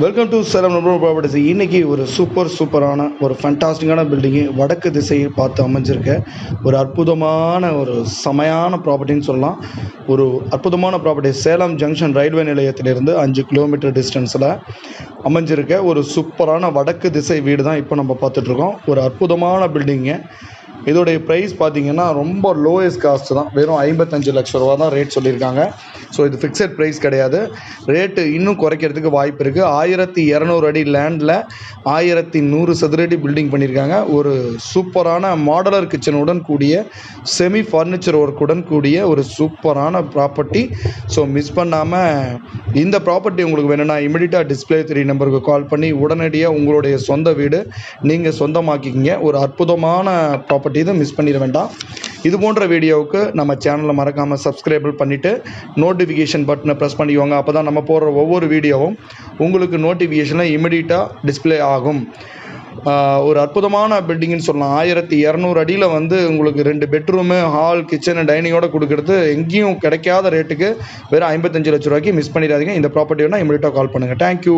Welcome to Salem number properties. இன்றைக்கி ஒரு சூப்பரான ஒரு ஃபேண்டாஸ்டிக்கான பில்டிங்கு வடக்கு திசையை பார்த்து அமைஞ்சிருக்க ஒரு அற்புதமான ஒரு செமையான ப்ராப்பர்ட்டின்னு சொல்லலாம். ஒரு அற்புதமான ப்ராப்பர்ட்டி சேலம் ஜங்ஷன் ரயில்வே நிலையத்திலிருந்து 5 கிலோமீட்டர் டிஸ்டன்ஸில் அமைஞ்சிருக்க ஒரு சூப்பரான வடக்கு திசை வீடு தான் இப்போ நம்ம பார்த்துட்ருக்கோம். ஒரு அற்புதமான பில்டிங்கு. இதோடைய ப்ரைஸ் பார்த்திங்கன்னா ரொம்ப லோயஸ்ட் காஸ்ட் தான். வெறும் 55 லட்ச ரூபா தான் ரேட் சொல்லியிருக்காங்க. ஸோ இது ஃபிக்ஸட் ப்ரைஸ் கிடையாது. ரேட்டு இன்னும் குறைக்கிறதுக்கு வாய்ப்பு இருக்குது. 1200 அடி லேண்டில் 1100 சதுரடி பில்டிங் பண்ணியிருக்காங்க. ஒரு சூப்பரான மாடலர் கிச்சனுடன் கூடிய செமி ஃபர்னிச்சர் ஒர்க்குடன் கூடிய ஒரு சூப்பரான ப்ராப்பர்ட்டி. ஸோ மிஸ் பண்ணாமல் இந்த ப்ராப்பர்ட்டி உங்களுக்கு வேணும்னா இமிடியட்டாக டிஸ்பிளே 3 நம்பருக்கு கால் பண்ணி உடனடியாக உங்களுடைய சொந்த வீடு நீங்கள் சொந்தமாக்கிக்கிங்க. ஒரு அற்புதமான ப்ராப்பர்ட்டி இதை மிஸ் பண்ணிட வேண்டாம். இது போன்ற வீடியோவுக்கு நம்ம சேனலை மறக்காமல் சப்ஸ்கிரைபிள் பண்ணிவிட்டு நோட்டிஃபிகேஷன் பட்டனை ப்ரெஸ் பண்ணிக்கோங்க. அப்போ தான் நம்ம போடுற ஒவ்வொரு வீடியோவும் உங்களுக்கு நோட்டிஃபிகேஷனில் இமிடியட்டாக டிஸ்பிளே ஆகும். ஒரு அற்புதமான பில்டிங்னு சொல்லலாம். 1200 அடியில் உங்களுக்கு 2 பெட்ரூமு, ஹால், கிச்சனு, டைனிங்கோடு கொடுக்குறது எங்கேயும் கிடைக்காத ரேட்டுக்கு வெறும் 55 லட்ச ரூபாய்க்கு மிஸ் பண்ணிடாதீங்க. இந்த ப்ராப்பர்ட்டி வேணால் இமிடியட்டாக கால் பண்ணுங்கள். தேங்க்யூ.